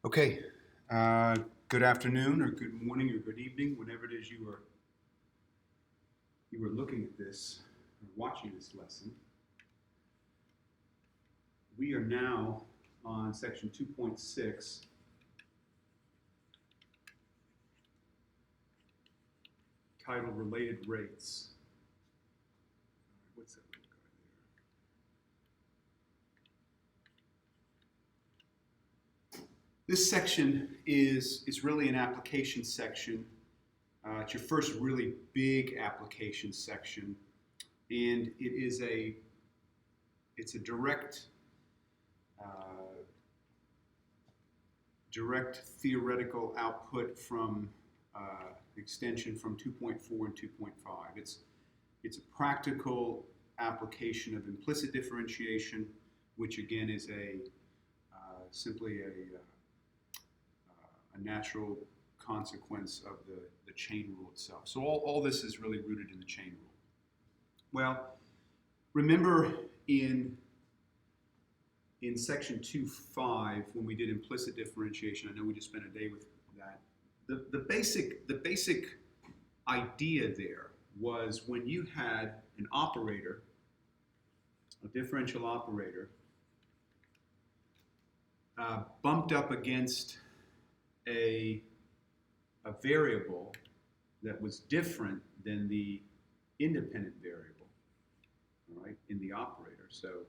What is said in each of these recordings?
Okay, good afternoon, or good morning, or good evening, whenever it is you are looking at this or watching this lesson. We are now on section 2.6, titled Related Rates. What's that little guy there? This section is really an application section. It's your first really big application section, and it's a direct theoretical output from extension from 2.4 and 2.5. It's a practical application of implicit differentiation, which again is simply a natural consequence of the chain rule itself. So all this is really rooted in the chain rule. Well, remember in section 2.5 when we did implicit differentiation, I know we just spent a day with that. The basic idea there was when you had an operator, a differential operator, bumped up against a variable that was different than the independent variable, all right, in the operator. So,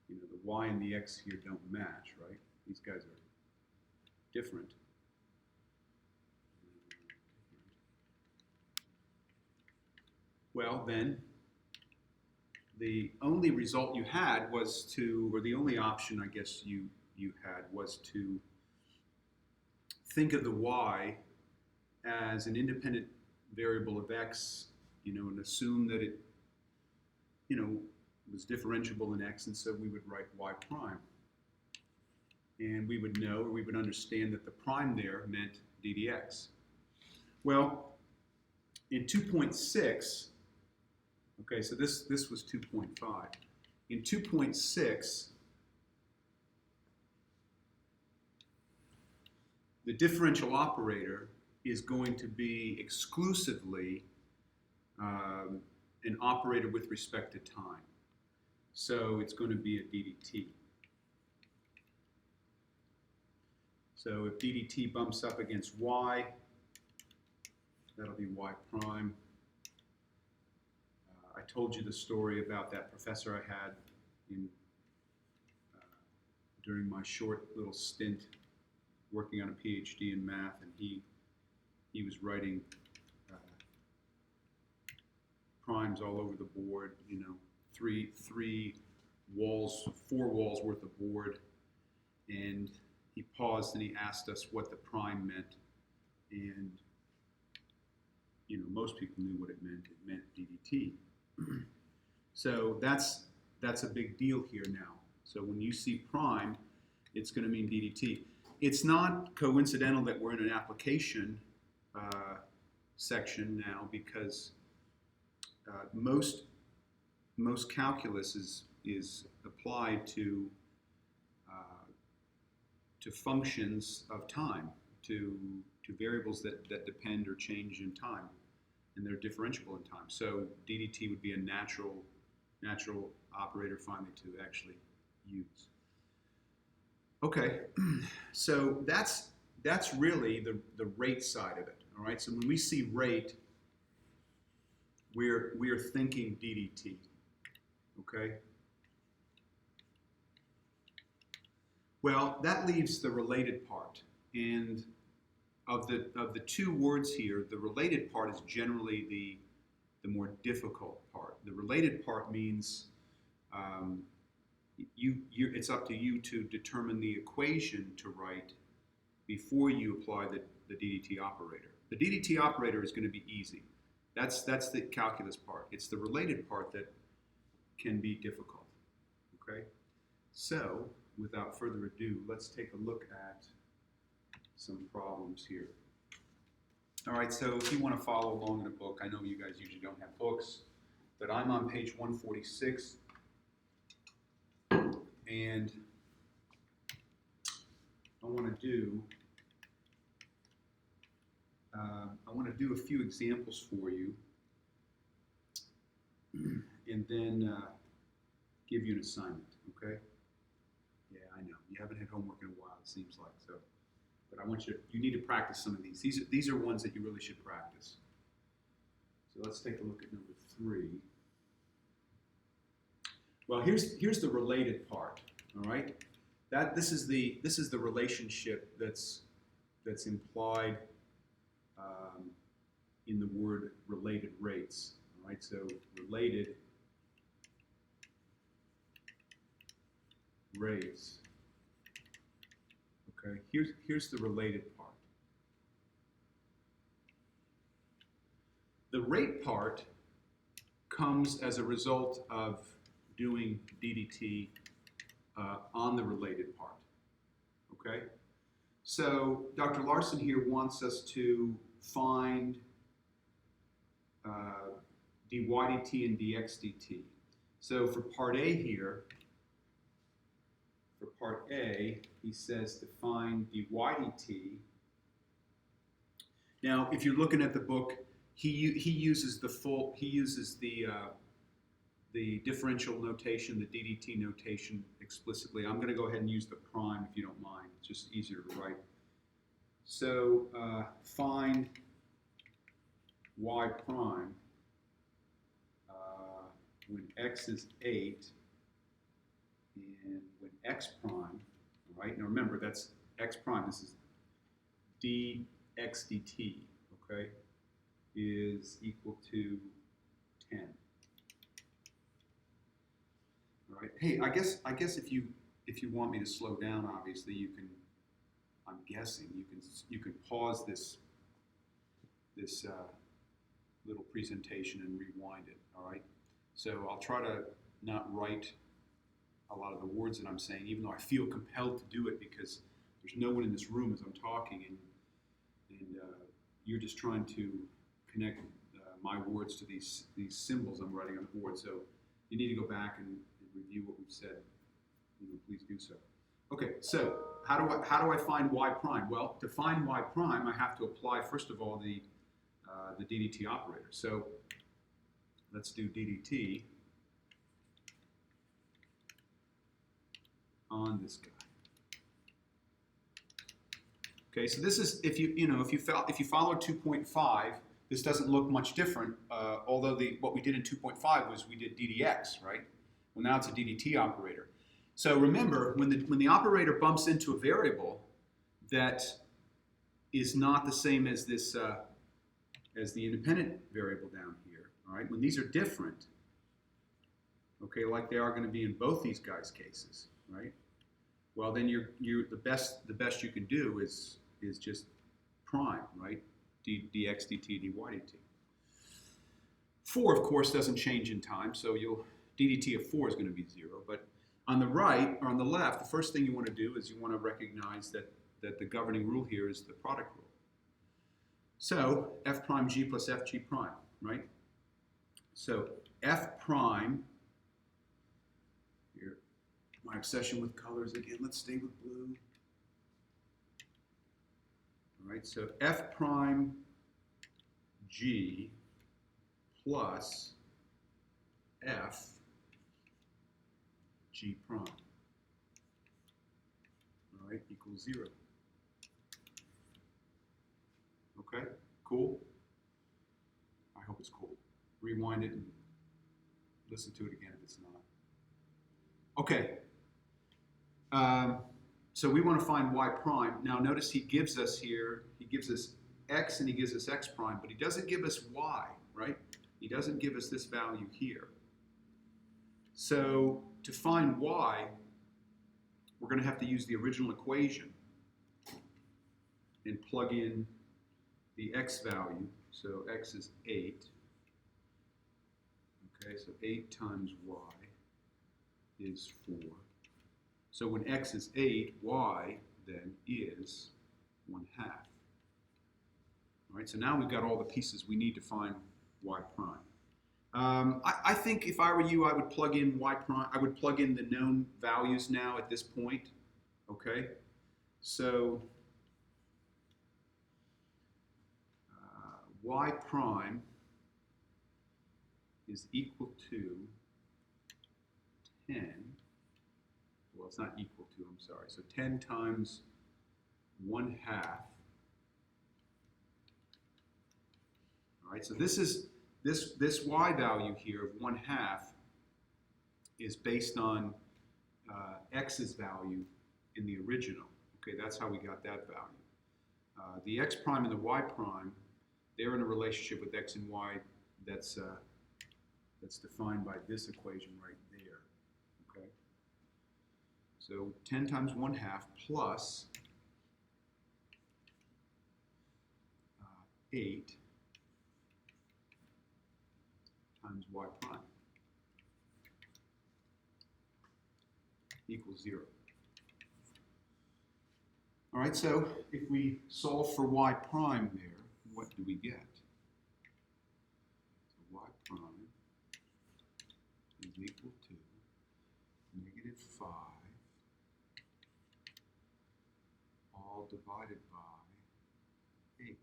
you know, the y and the x here don't match, right? These guys are different. Well, then, the only result you had was or the only option I guess you had was to think of the y as an independent variable of x, you know, and assume that it, you know, was differentiable in x, and so we would write y prime. And we would know, or we would understand that the prime there meant d dx. Well, in 2.6, okay, so this was 2.5. In 2.6, the differential operator is going to be exclusively an operator with respect to time. So it's going to be a ddt. So if ddt bumps up against y, that'll be y prime. I told you the story about that professor I had during my short little stint working on a PhD in math, and he was writing primes all over the board, you know, four walls worth of board, and he paused and he asked us what the prime meant, and you know, most people knew what it meant. It meant ddt. So that's a big deal here now. So when you see prime, it's going to mean ddt. It's not coincidental that we're in an application section now, because most calculus is applied to functions of time, to variables that depend or change in time, and they're differentiable in time. So ddt would be a natural operator finally to actually use. Okay, so that's really the rate side of it. All right, so when we see rate, we're thinking ddt. Okay. Well, that leaves the related part, and of the two words here, the related part is generally the more difficult part. The related part means it's up to you to determine the equation to write before you apply the ddt operator. The ddt operator is going to be easy. That's the calculus part. It's the related part that can be difficult. Okay? So, without further ado, let's take a look at some problems here. All right, so if you want to follow along in a book, I know you guys usually don't have books, but I'm on page 146, and I want to do a few examples for you, and then give you an assignment. Okay? Yeah, I know you haven't had homework in a while. It seems like so, but I want you need to practice some of these. These are ones that you really should practice. So let's take a look at number 3. Well, here's the related part. All right, this is the relationship that's implied in the word related rates. All right, so related rates. Okay, here's the related part. The rate part comes as a result of doing DDT on the related part. Okay, so Dr. Larson here wants us to find dy dt and dx dt. So for part A here, he says to find dy dt. Now, if you're looking at the book, he uses the differential notation, the DDT notation explicitly. I'm going to go ahead and use the prime if you don't mind. It's just easier to write. So find y prime when x is 8 and when x prime, all right? Now remember, that's x prime. This is dx dt, okay, is equal to 10. All right. Hey, I guess if you want me to slow down, obviously you can. I'm guessing you can pause this little presentation and rewind it. All right. So I'll try to not write a lot of the words that I'm saying, even though I feel compelled to do it because there's no one in this room as I'm talking, and you're just trying to connect my words to these symbols I'm writing on the board. So you need to go back and review what we've said. Please do so. Okay, so how do I find y prime? Well, to find y prime, I have to apply first of all the DDT operator. So let's do DDT on this guy. Okay, so this is if you follow 2.5, this doesn't look much different. Although what we did in 2.5 was we did DDX, right? Well, now it's a DDT operator. So remember, when the operator bumps into a variable that is not the same as this as the independent variable down here, all right? When these are different, okay, like they are going to be in both these guys' cases, right? Well, then the best you can do is just prime, right? dx dt dy dt. 4, of course, doesn't change in time, so ddt of 4 is going to be 0. But on the right or on the left, the first thing you want to do is you want to recognize that the governing rule here is the product rule. So f prime g plus f g prime, right? So f prime, here, my obsession with colors again, let's stay with blue. All right, so f prime g plus f g prime, all right, equals 0. Okay, cool? I hope it's cool. Rewind it and listen to it again if it's not. Okay, so we want to find y prime. Now notice he gives us x and he gives us x prime, but he doesn't give us y, right? He doesn't give us this value here. So to find y, we're going to have to use the original equation and plug in the x value. So x is 8. Okay, so 8 times y is 4. So when x is 8, y then is 1/2. All right, so now we've got all the pieces we need to find y prime. I think if I were you, I would plug in y prime. I would plug in the known values now at this point. Okay, So y prime is equal to 10. Well, it's not equal to, I'm sorry. So 10 times 1/2. All right, so this is this y value here of 1/2 is based on x's value in the original. Okay, that's how we got that value. The x prime and the y prime, they're in a relationship with x and y that's defined by this equation right there. Okay, so 10 times 1/2 plus 8 times y prime equals 0. All right, so if we solve for y prime there, what do we get? So y prime is equal to -5 all divided by 8.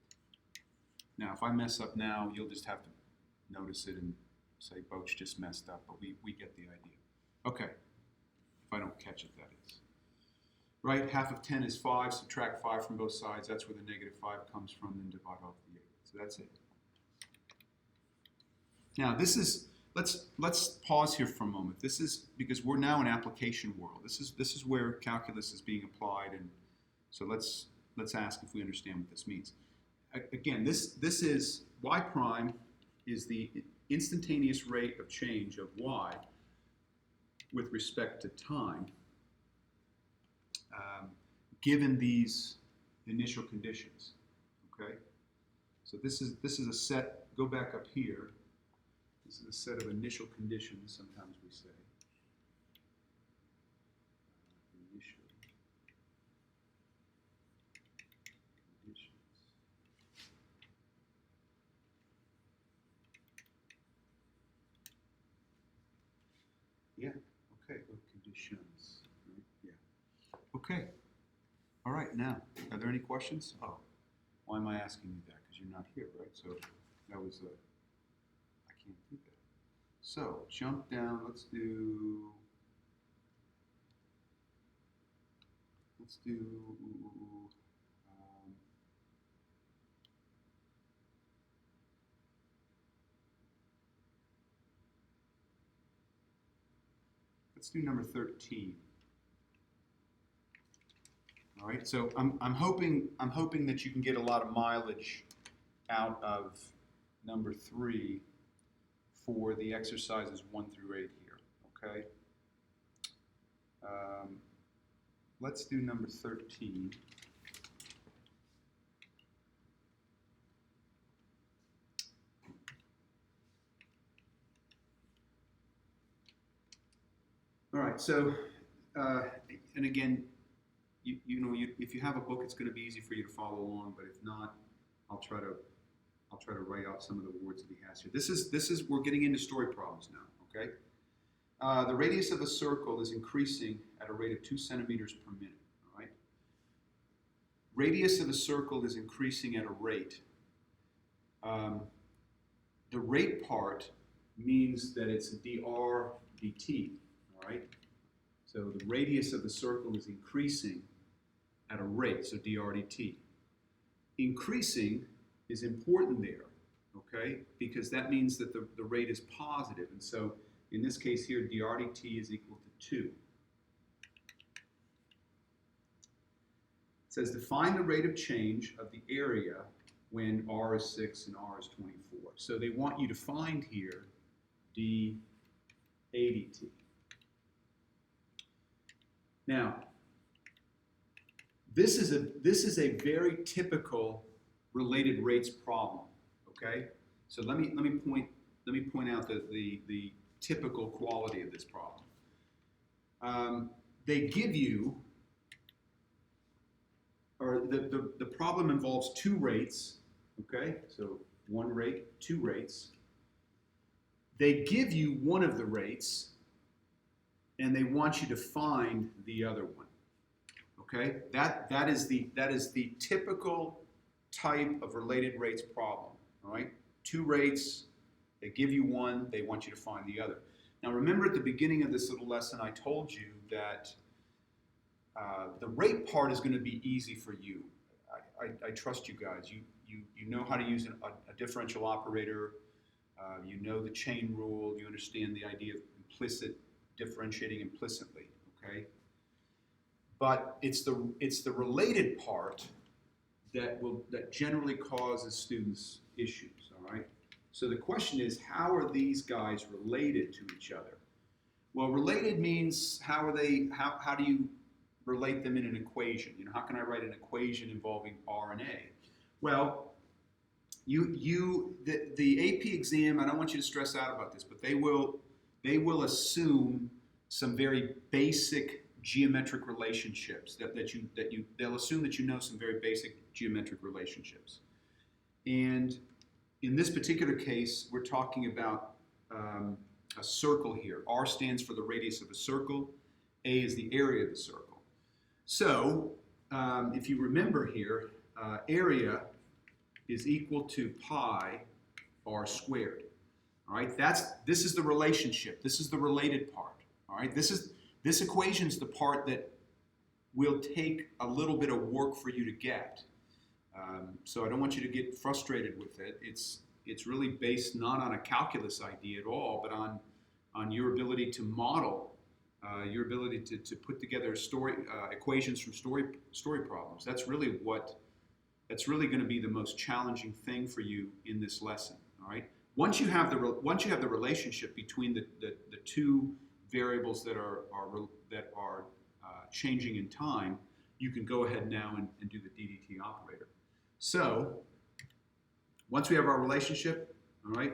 Now, if I mess up now, you'll just have to notice it and say, Boach just messed up, but we get the idea. Okay, if I don't catch it, that is. Right, half of 10 is 5, subtract 5 from both sides, that's where the -5 comes from, then divide off the 8. So that's it. Now, this is, let's pause here for a moment. This is, because we're now in application world. This is where calculus is being applied, and so let's ask if we understand what this means. Again, this is, y prime is the instantaneous rate of change of y with respect to time, given these initial conditions. Okay, so this is a set. Go back up here. This is a set of initial conditions. Sometimes we say initial conditions. Yeah. Okay. Conditions. Right? Yeah. Okay. All right, now, are there any questions? Oh, why am I asking you that? Because you're not here, right? So that was I can't do that. So jump down, let's do number 13. All right, so I'm hoping that you can get a lot of mileage out of number 3 for the exercises 1 through 8 here. Okay. Let's do number 13. All right. So, and again, if you have a book, it's going to be easy for you to follow along. But if not, I'll try to write out some of the words that he has here. This is we're getting into story problems now. Okay. The radius of a circle is increasing at a rate of 2 centimeters per minute. All right. Radius of a circle is increasing at a rate. The rate part means that it's dr dt. All right. So the radius of the circle is increasing at a rate, so dr dt. Increasing is important there, okay, because that means that the rate is positive. And so in this case here, dr dt is equal to 2. It says to find the rate of change of the area when r is 6 and r is 24. So they want you to find here d a dt. Now, this is a very typical related rates problem. Okay, so let me point out the typical quality of this problem. They give you, or the problem involves 2 rates. Okay, so 1 rate, 2 rates. They give you one of the rates, and they want you to find the other one. Okay, that is the typical type of related rates problem. All right, two rates, they give you one, they want you to find the other. Now remember at the beginning of this little lesson I told you that the rate part is going to be easy for you. I trust you guys. You know how to use a differential operator. You know the chain rule. You understand the idea of implicit differentiating implicitly. Okay, but it's the related part that generally causes students issues. All right. So the question is, how are these guys related to each other? Well, related means how do you relate them in an equation? You know, how can I write an equation involving R and A? Well, the AP exam, I don't want you to stress out about this, but they will assume some very basic geometric relationships they'll assume that you know some very basic geometric relationships. And in this particular case, we're talking about a circle here. R stands for the radius of a circle. A is the area of the circle. So if you remember here, area is equal to pi r squared. All right, this is the relationship. This is the related part. All right, this equation is the part that will take a little bit of work for you to get. So I don't want you to get frustrated with it. It's really based not on a calculus idea at all, but on your ability to model, your ability to put together equations from story problems. That's really going to be the most challenging thing for you in this lesson. All right. Once you have the relationship between the two variables that are changing in time, you can go ahead now and do the DDT operator. So once we have our relationship, all right,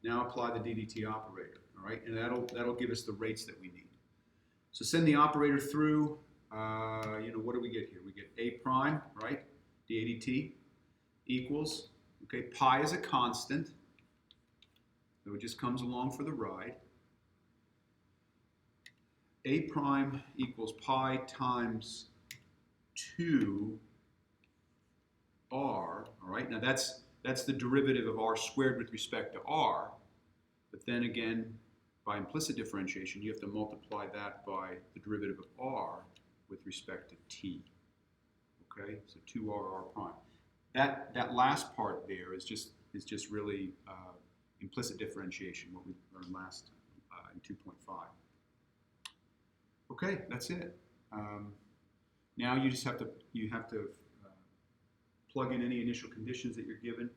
now apply the DDT operator, all right, and that'll give us the rates that we need. So send the operator through. What do we get here? We get A prime, right? DADT equals, okay, pi is a constant, so it just comes along for the ride. A prime equals pi times 2r, all right? Now that's the derivative of r squared with respect to r, but then again, by implicit differentiation, you have to multiply that by the derivative of r with respect to t, okay? So 2r prime. That last part there is just really implicit differentiation, what we learned last in 2.5. Okay, that's it. Now you just have to plug in any initial conditions that you're given.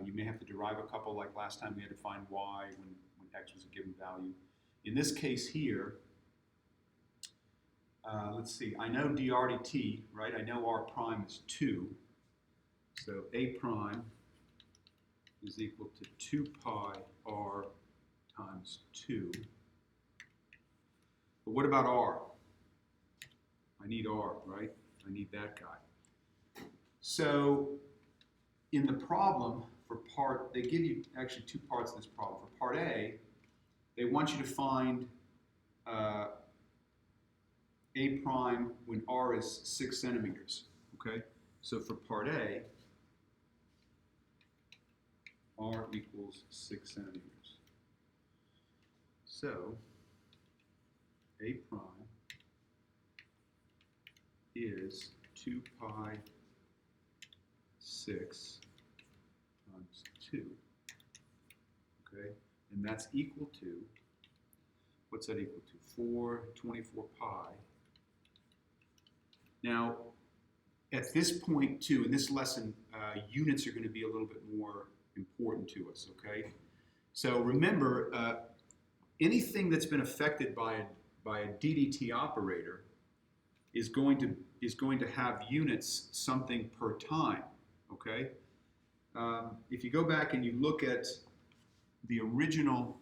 You may have to derive a couple, like last time we had to find y when x was a given value. In this case here, let's see, I know dr dt, right? I know r prime is 2. So a prime is equal to 2 pi r times 2. But what about r? I need r, right? I need that guy. So in the problem for part, they give you actually two parts of this problem. For part A, they want you to find a prime when r is 6 centimeters, okay? So for part A, r equals 6 centimeters. So a prime is 2 pi 6 times 2, okay? And that's equal to, what's that equal to? 24 pi. Now, at this point too, in this lesson, units are going to be a little bit more important to us, okay? So remember, anything that's been affected by a DDT operator is going to have units something per time, okay? If you go back and you look at the original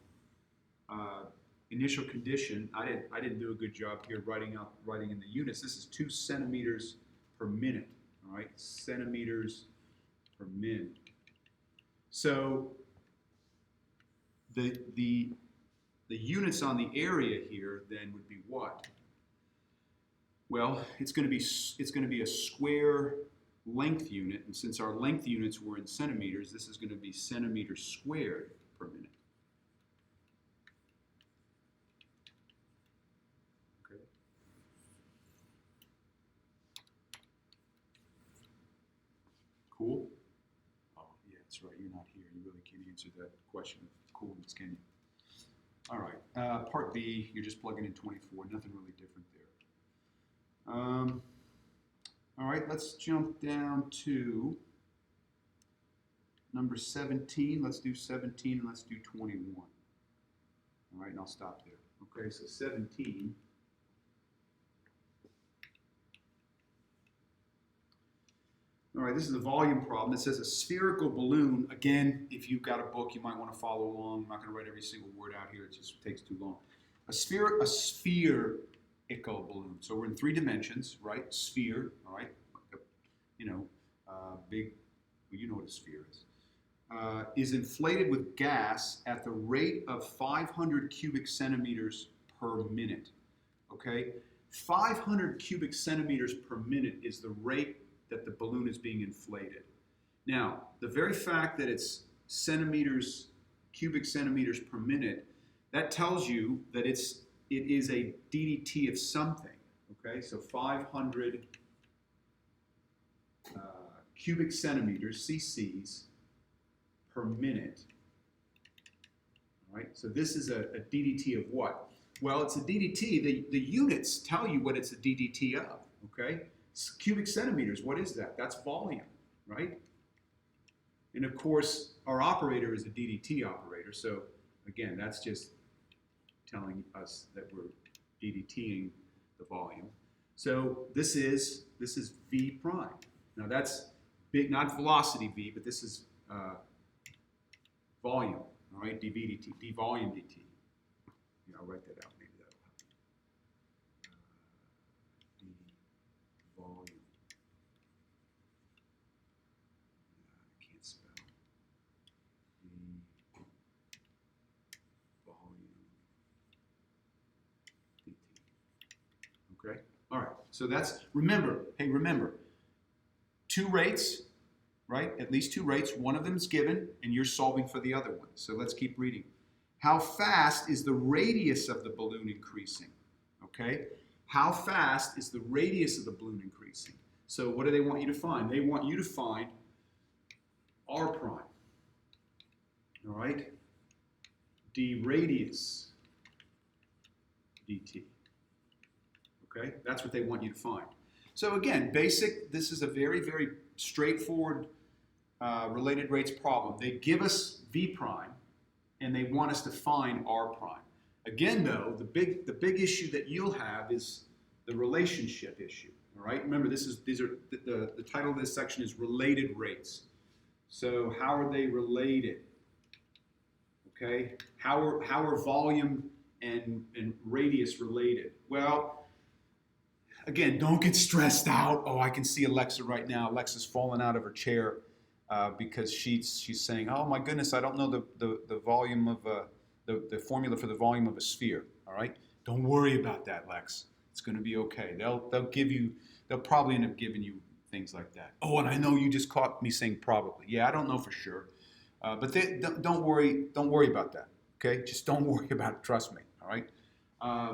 initial condition, I didn't do a good job here writing in the units. This is 2 centimeters per minute, all right? Centimeters per min. So the units on the area here then would be what? Well, it's going to be a square length unit, and since our length units were in centimeters, this is going to be centimeters squared per minute. Okay. Cool? Oh, yeah, that's right. You're not here. You really can't answer that question of coolness, can you? All right. Part B, you're just plugging in 24. Nothing really different there. All right, let's jump down to number 17. Let's do 17 and let's do 21. All right, and I'll stop there. Okay, so 17. All right, this is the volume problem. It says a spherical balloon. Again, if you've got a book, you might want to follow along. I'm not going to write every single word out here. It just takes too long. A spherical balloon. So we're in 3 dimensions, right? Sphere, all right? Big, well, you know what a sphere is inflated with gas at the rate of 500 cubic centimeters per minute, okay? 500 cubic centimeters per minute is the rate that the balloon is being inflated. Now, the very fact that it's cubic centimeters per minute, that tells you that it is a DDT of something, okay? So 500 cubic centimeters, cc's, per minute, all right? So this is a DDT of what? Well, it's a DDT, the units tell you what it's a DDT of, okay? Cubic centimeters, what is that? That's volume, right? And of course, our operator is a DDT operator, so again, that's just telling us that we're DDTing the volume. So this is V prime. Now that's big, not velocity V, but this is volume, all right, dV dt, d volume dt. Yeah, I'll write that out, maybe that'll help. D volume. I can't spell. D volume dt. Okay, all right, so that's, remember, 2 rates, right? At least 2 rates. One of them is given, and you're solving for the other one. So let's keep reading. How fast is the radius of the balloon increasing? Okay? How fast is the radius of the balloon increasing? So what do they want you to find? They want you to find r prime. All right? D radius dt. Okay? That's what they want you to find. So again, basic, this is a very, very straightforward related rates problem. They give us V prime, and they want us to find R prime. Again, though, the big issue that you'll have is the relationship issue. All right. Remember, the title of this section is related rates. So how are they related? Okay. How are volume and radius related? Well, again, don't get stressed out. Oh, I can see Alexa right now. Alexa's fallen out of her chair because she's saying, "Oh my goodness, I don't know the volume of the formula for the volume of a sphere." All right, don't worry about that, Lex. It's going to be okay. They'll probably end up giving you things like that. Oh, and I know you just caught me saying probably. Yeah, I don't know for sure, but don't worry about that. Okay, just don't worry about it. Trust me. All right.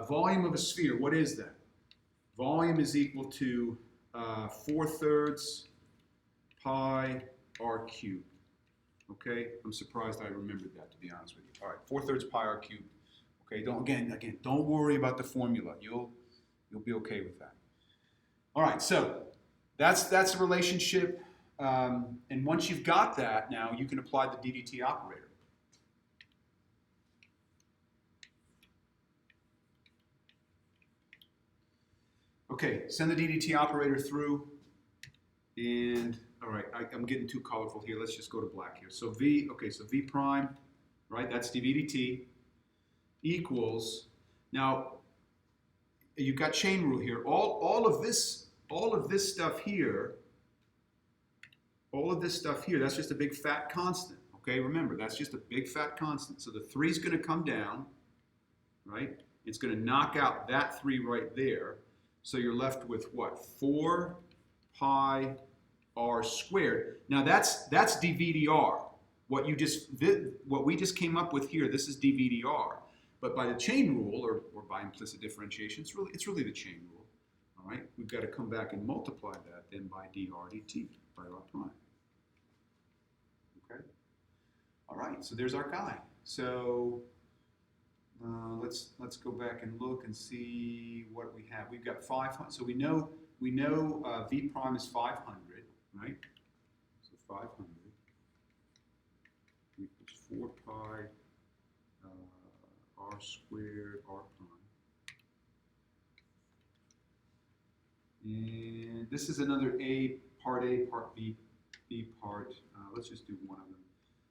Volume of a sphere. What is that? Volume is equal to 4/3 pi r cubed. Okay, I'm surprised I remembered that, to be honest with you. All right, 4/3 pi r cubed. Okay, don't worry about the formula. You'll be okay with that. All right, so that's the relationship, and once you've got that, now you can apply the DDT operator. Okay, send the DDT operator through, and all right, I'm getting too colorful here. Let's just go to black here. So V prime, right? That's dV dt equals. Now you've got chain rule here. All of this stuff here. All of this stuff here. That's just a big fat constant. Okay, remember that's just a big fat constant. So the 3 is going to come down, right? It's going to knock out that 3 right there. So you're left with what? 4 pi r squared. Now that's dV/dr. What we just came up with here, this is dV/dr. But by the chain rule, or by implicit differentiation, it's really the chain rule. All right, we've got to come back and multiply that then by dr dt, by r prime. Okay. All right, so there's our guy. So let's go back and look and see what we have. We've got 500. So we know v prime is 500, right? So 500 equals 4 pi r squared r prime. And this is another A, part A, part B, B part. Let's just do one of them.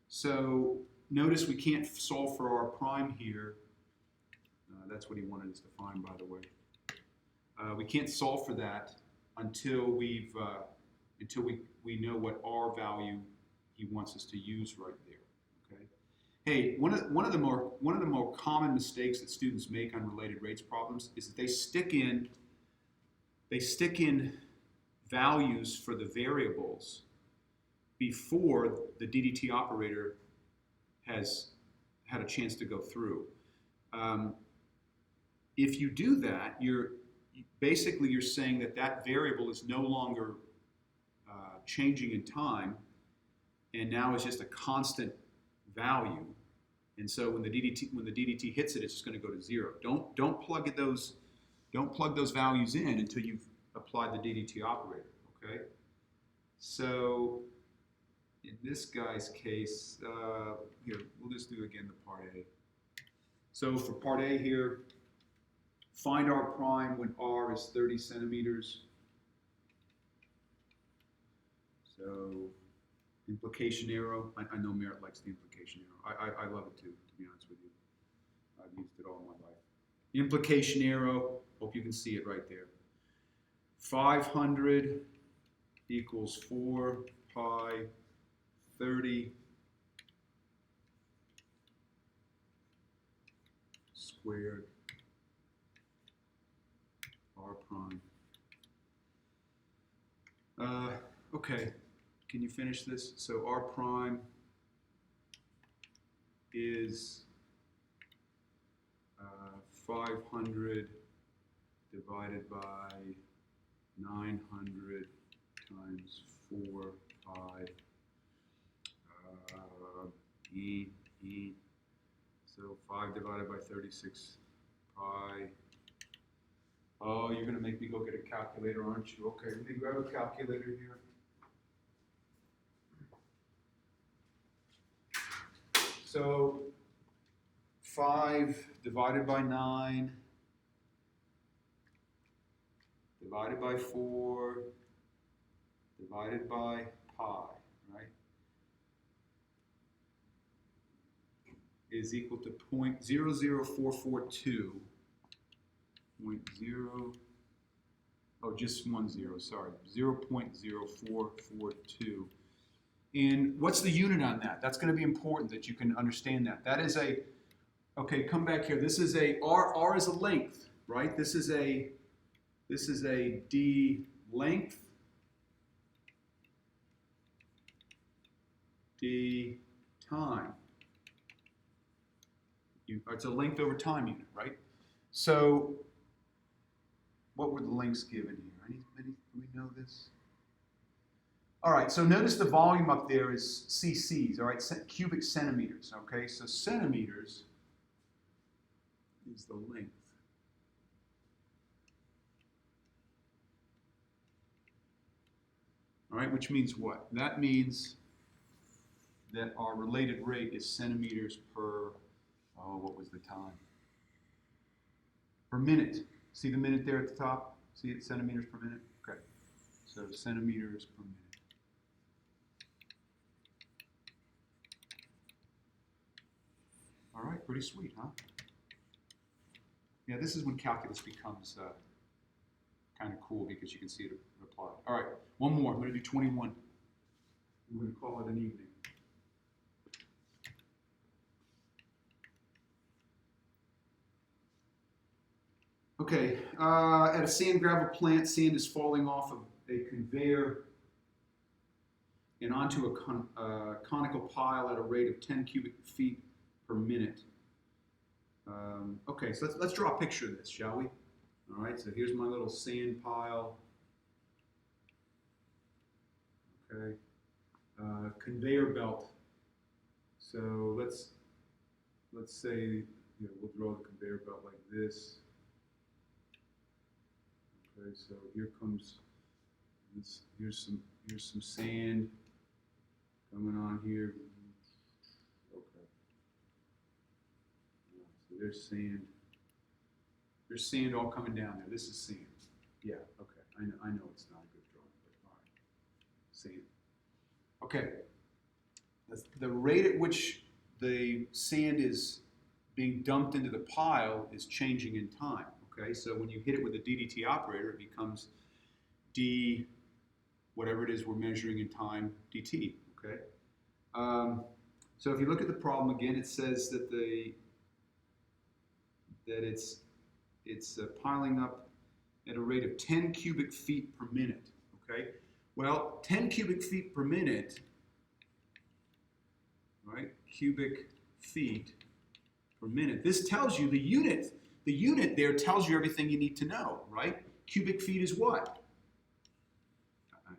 So notice we can't solve for r prime here. That's what he wanted us to find, by the way. We can't solve for that until we know what r value he wants us to use right there. Okay. Hey, one of the more common mistakes that students make on related rates problems is that they stick in values for the variables before the DDT operator has had a chance to go through. If you do that, you're saying that variable is no longer changing in time, and now is just a constant value. And so when the DDT hits it, it's just going to go to 0. Don't plug those values in until you've applied the DDT operator. Okay. So in this guy's case, here we'll just do again the part A. So for part A here, find r prime when r is 30 centimeters. So implication arrow. I know Merritt likes the implication arrow. I love it too, to be honest with you. I've used it all my life. Implication arrow. Hope you can see it right there. 500 equals 4 pi 30 squared r prime. Okay, can you finish this? So r prime is 500 divided by 900 times 4 pi e. So 5 divided by 36 pi. Oh, you're going to make me go get a calculator, aren't you? Okay, let me grab a calculator here. So 5 divided by 9 divided by 4 divided by pi, right, is equal to 0.00442. Just 1 0, sorry, 0.0442. And what's the unit on that? That's going to be important that you can understand that. That is a, okay, come back here. This is a, R is a length, right? This is a D length, D time. It's a length over time unit, right? So what were the lengths given here? Do we know this? All right, so notice the volume up there is cc's, all right, cubic centimeters, okay? So centimeters is the length. All right, which means what? That means that our related rate is centimeters per, what was the time? Per minute. See the minute there at the top? See it, centimeters per minute? Okay, so centimeters per minute. All right, pretty sweet, huh? Yeah, this is when calculus becomes kind of cool because you can see it applied. All right, one more. I'm going to do 21. I'm going to call it an evening. Okay, at a sand gravel plant, sand is falling off of a conveyor and onto a conical pile at a rate of 10 cubic feet per minute. Okay, so let's draw a picture of this, shall we? All right, so here's my little sand pile. Okay, conveyor belt. So let's say we'll draw the conveyor belt like this. Okay, so here comes this. Here's some sand coming on here. Okay. So there's sand. There's sand all coming down there. This is sand. Yeah. Okay. I know it's not a good drawing, but all right. Sand. Okay. The rate at which the sand is being dumped into the pile is changing in time. Okay. So when you hit it with a DDT operator, it becomes d whatever it is we're measuring in time dt. Okay. So if you look at the problem again, it says that it's piling up at a rate of 10 cubic feet per minute. Okay. Well, 10 cubic feet per minute, right? Cubic feet per minute. This tells you the unit. The unit there tells you everything you need to know, right? Cubic feet is what?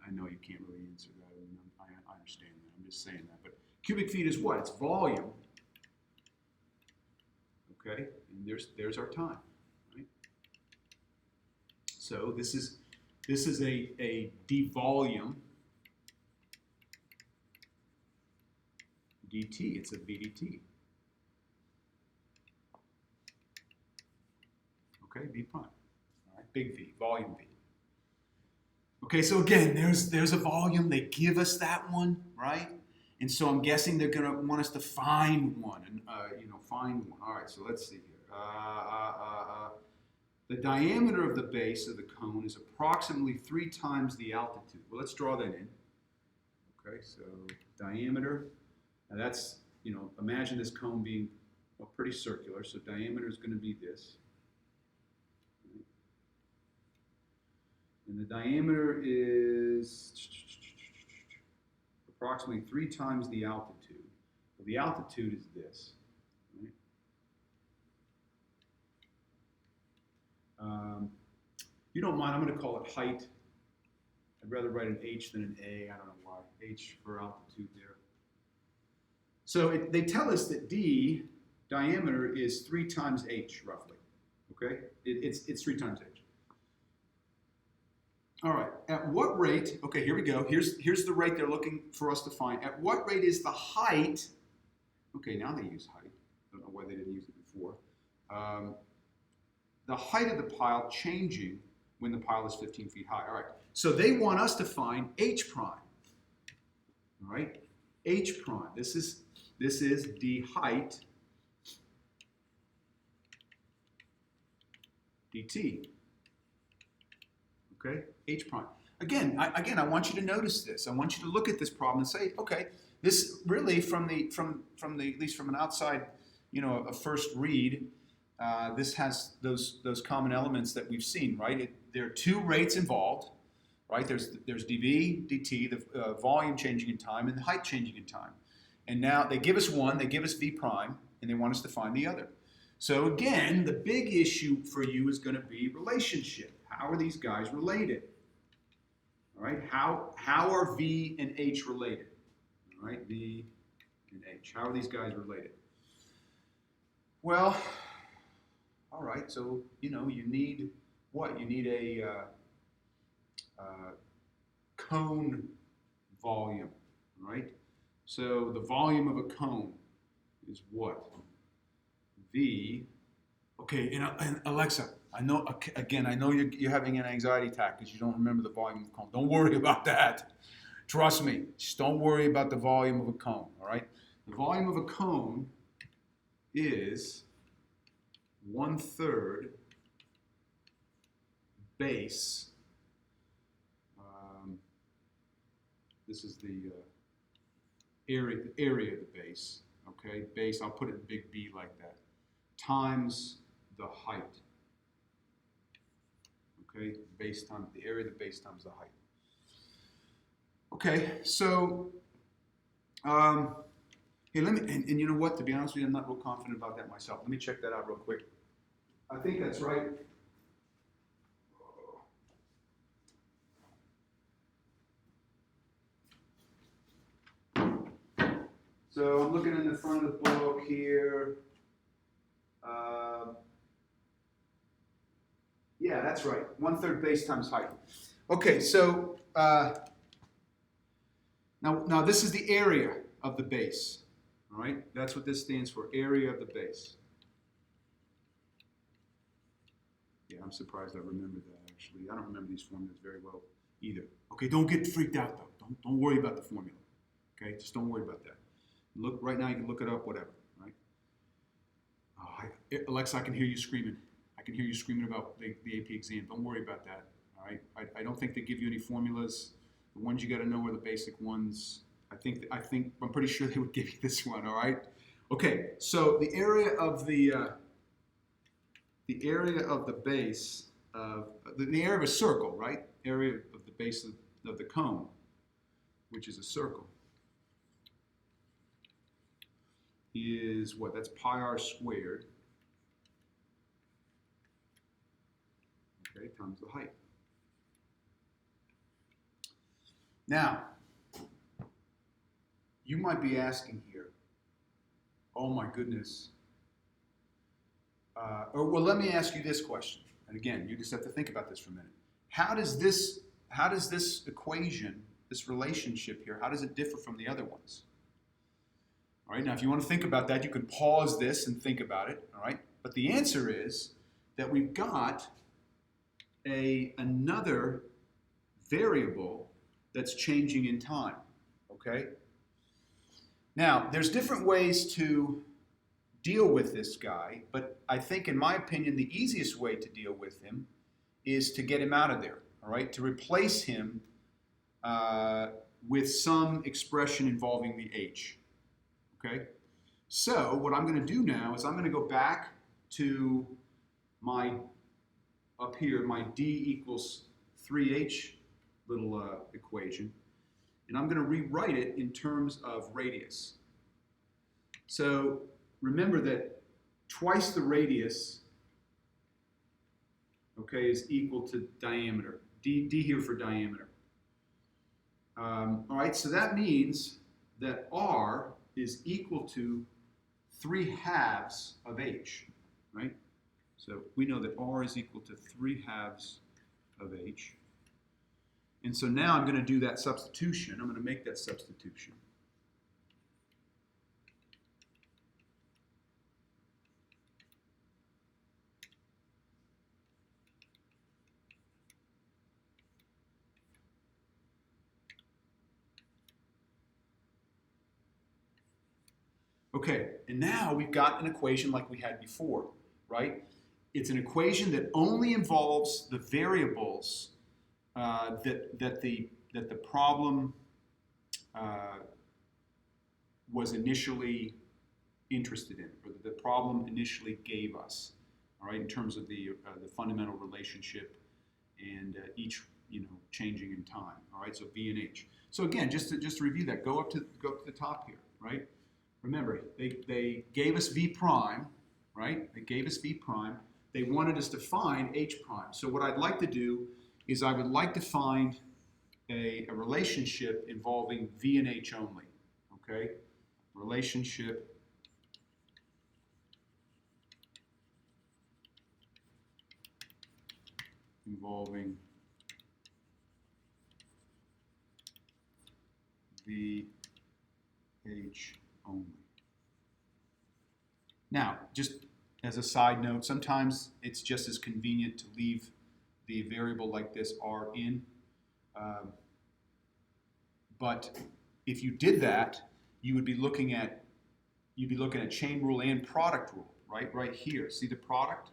I know you can't really answer that. I understand that. I'm just saying that. But cubic feet is what? It's volume. Okay, and there's our time, right? So this is a d volume dt. It's a VDT. Okay, V prime. All right, big V, volume V. Okay, so again, there's a volume. They give us that one, right? And so I'm guessing they're going to want us to find one, and find one. All right, so let's see here. The diameter of the base of the cone is approximately 3 times the altitude. Well, let's draw that in. Okay, so diameter. Now that's, imagine this cone being pretty circular. So diameter is going to be this. And the diameter is approximately 3 times the altitude. Well, the altitude is this. Right? You don't mind, I'm going to call it height. I'd rather write an H than an A. I don't know why. H for altitude there. So they tell us that D, diameter, is 3 times H, roughly. Okay? It's 3 times H. All right, at what rate, okay, here we go. Here's the rate they're looking for us to find. At what rate is the height, okay, now they use height. I don't know why they didn't use it before. The height of the pile changing when the pile is 15 feet high. All right, so they want us to find H prime. All right, H prime. This is the height dt. Okay, H prime. Again, I want you to notice this. I want you to look at this problem and say, okay, this really from at least from an outside, a first read, this has those common elements that we've seen, right? There are 2 rates involved, right? There's dV, dt, the volume changing in time, and the height changing in time. And now they give us one, they give us V prime, and they want us to find the other. So again, the big issue for you is going to be relationship. How are these guys related? All right, how are V and H related? All right, V and H. How are these guys related? Well, all right, so, you need what? You need a cone volume, right? So the volume of a cone is what? V. Okay, and Alexa, I know you're having an anxiety attack because you don't remember the volume of the cone. Don't worry about that. Trust me. Just don't worry about the volume of a cone, all right? The volume of a cone is 1/3 base. This is the area of the base, okay? Base, I'll put it in big B like that, times the height. Okay, base times the area of the base times the height. Okay, so hey, let me, and you know what? To be honest with you, I'm not real confident about that myself. Let me check that out real quick. I think that's right. So I'm looking in the front of the book here. Yeah, that's right. 1/3 base times height. Okay, so now this is the area of the base. All right, that's what this stands for, area of the base. Yeah, I'm surprised I remembered that, actually. I don't remember these formulas very well either. Okay, don't get freaked out, though. Don't worry about the formula. Okay, just don't worry about that. Look, right now you can look it up, whatever, right? Oh, Alexa, I can hear you screaming. I can hear you screaming about the AP exam. Don't worry about that, all right? I don't think they give you any formulas. The ones you got to know are the basic ones. I'm pretty sure they would give you this one, all right? Okay, so the area of the base of the area of a circle, right? Area of the base of the cone, which is a circle, is what? That's pi r squared. Okay, times the height. Now, you might be asking here, oh my goodness. Well, let me ask you this question. And again, you just have to think about this for a minute. How does this equation, this relationship here, how does it differ from the other ones? All right, now if you want to think about that, you can pause this and think about it, all right? But the answer is that we've got another variable that's changing in time, okay? Now, there's different ways to deal with this guy, but I think, in my opinion, the easiest way to deal with him is to get him out of there, all right? To replace him with some expression involving the h, okay? So what I'm going to do now is I'm going to go back to my, up here, my d equals 3h little equation, and I'm going to rewrite it in terms of radius. So remember that twice the radius, okay, is equal to diameter. D here for diameter. All right, so that means that r is equal to 3/2 of h, right? So we know that r is equal to 3/2 of h. And so now I'm going to do that substitution. I'm going to make that substitution. Okay, and now we've got an equation like we had before, right? It's an equation that only involves the variables that the problem was initially interested in, or that the problem initially gave us, all right, in terms of the fundamental relationship and each, changing in time, all right, so V and H. So again, just to review that, go up to the top here, right? Remember, they gave us V prime, right? They gave us V prime. They wanted us to find H prime. So what I'd like to do is I would like to find a relationship involving V and H only, okay? Relationship involving V, H only. Now, just as a side note, sometimes it's just as convenient to leave the variable like this r in. But if you did that, you would be looking at chain rule and product rule, right here. See the product?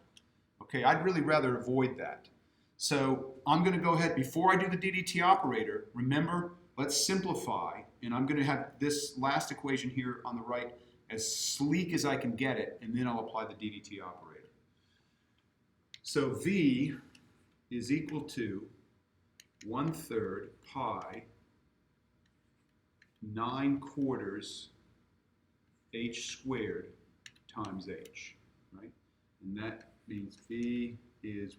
Okay, I'd really rather avoid that. So I'm going to go ahead, before I do the DDT operator, remember, let's simplify, and I'm going to have this last equation here on the right as sleek as I can get it, and then I'll apply the DDT operator. So V is equal to 1/3 pi 9/4 h squared times h, right? And that means V is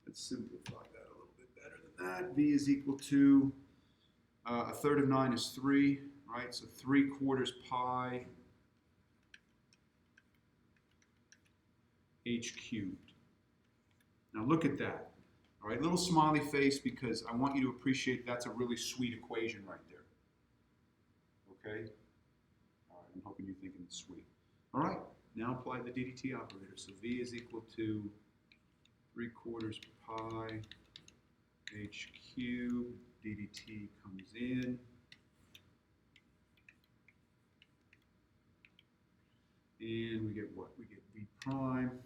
let's simplify that a little bit better than that. V is equal to 1/3 of 9 is 3, right? So 3/4 pi h cubed. Now look at that. All right, little smiley face because I want you to appreciate that's a really sweet equation right there. Okay? All right, I'm hoping you're thinking it's sweet. All right, now apply the DDT operator. So V is equal to 3/4 pi h cubed. DDT comes in. And we get what? We get V prime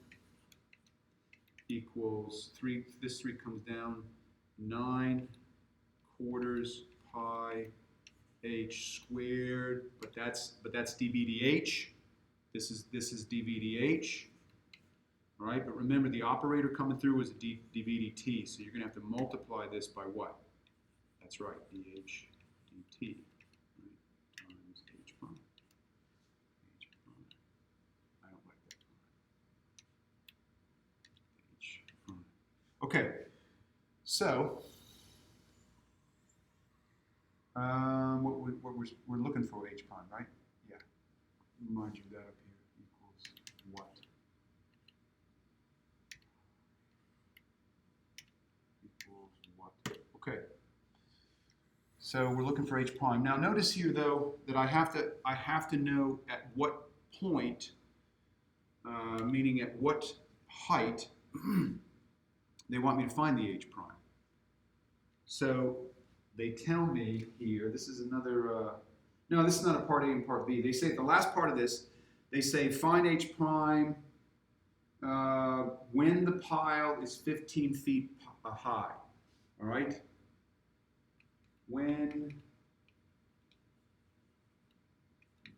equals 3, this 3 comes down, 9/4 pi h squared, but that's dVdh. This is dVdh. All right, but remember the operator coming through is a dVdt, so you're going to have to multiply this by what? That's right, dH dt, right, times h prime. H prime. I don't like that prime. H prime. Okay, so we're looking for h prime, right? Yeah. Remind you that up here equals what? Equals what? Okay. So we're looking for h prime. Now notice here though that I have to know at what point, meaning at what height they want me to find the h prime. So they tell me here, this is another, no, this is not a part A and part B. They say the last part of this, they say find h prime when the pile is 15 feet high, all right? When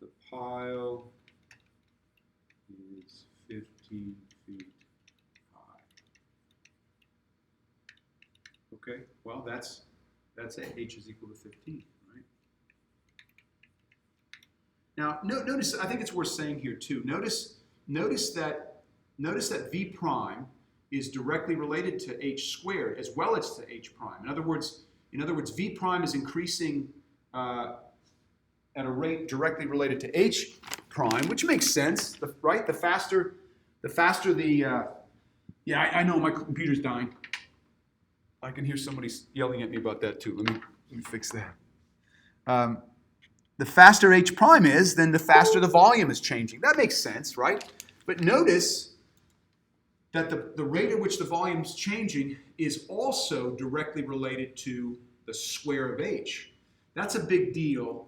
the pile is 15 feet high. Okay, well that's it. H is equal to 15, right? Now notice, I think it's worth saying here too. Notice that V prime is directly related to h squared as well as to h prime. In other words, V prime is increasing at a rate directly related to h prime, which makes sense, right? The faster the, yeah, I know my computer's dying. I can hear somebody yelling at me about that too. Let me fix that. The faster h prime is, then the faster the volume is changing. That makes sense, right? But notice that the rate at which the volume is changing is also directly related to the square of h. That's a big deal.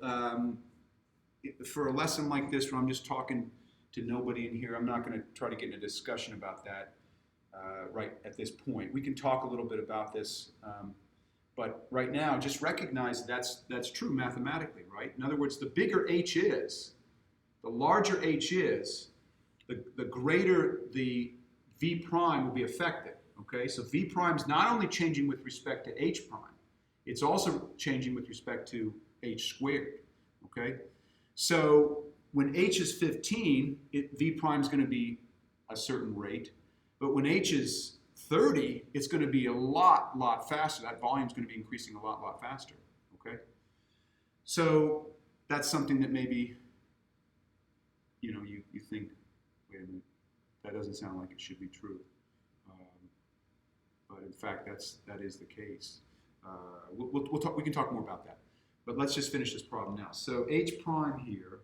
For a lesson like this where I'm just talking to nobody in here, I'm not going to try to get in a discussion about that right at this point. We can talk a little bit about this, but right now just recognize that's true mathematically, right? In other words, the bigger h is, the larger h is, the greater the V prime will be affected, okay? So V prime is not only changing with respect to h prime, it's also changing with respect to h squared, okay? So when h is 15, V prime is going to be a certain rate, but when h is 30, it's going to be a lot faster. That volume is going to be increasing a lot faster, okay? So that's something that maybe, you think, wait a minute, that doesn't sound like it should be true. But in fact, that is the case. We can talk more about that. But let's just finish this problem now. So h prime here,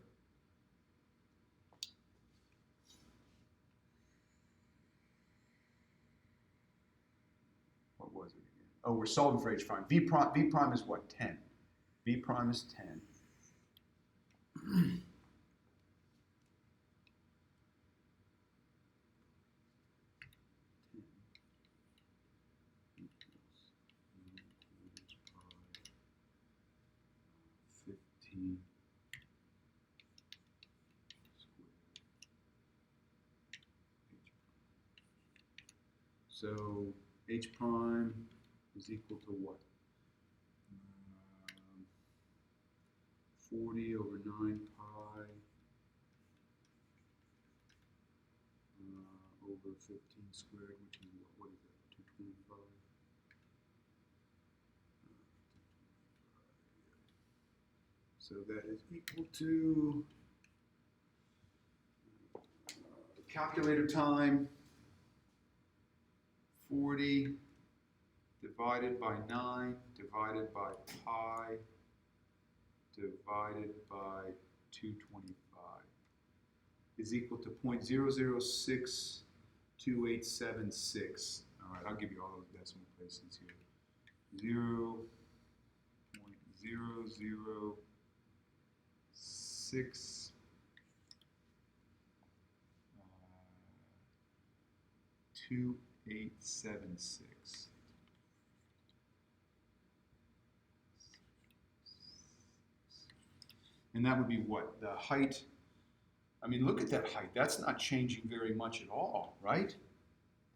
what was it again? Oh, we're solving for h prime. V prime is what? 10. V prime is 10. So h prime is equal to what? 40 over 9 pi over 15 squared, which is what is that, 225? So that is equal to calculator time, 40 divided by 9 divided by pi divided by 225 is equal to 0.00628776. All right, I'll give you all those decimal places here. 0.006 2876. And that would be what? The height. I mean, look at that height. That's not changing very much at all, right?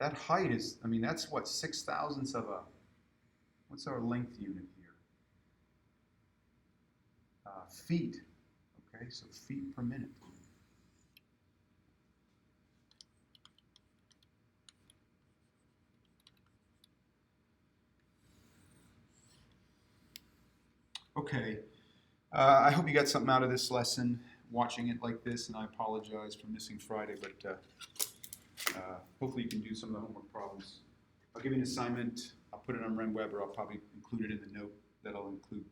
That height is, I mean, that's what, 6/1000 of a, what's our length unit here? Feet. Okay, so feet per minute. Okay, I hope you got something out of this lesson, watching it like this, and I apologize for missing Friday, but hopefully you can do some of the homework problems. I'll give you an assignment, I'll put it on RenWeb, or I'll probably include it in the note that I'll include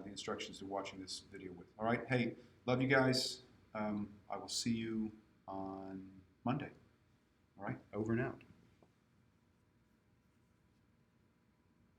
the instructions to watching this video with. All right, hey, love you guys. I will see you on Monday. All right, over and out.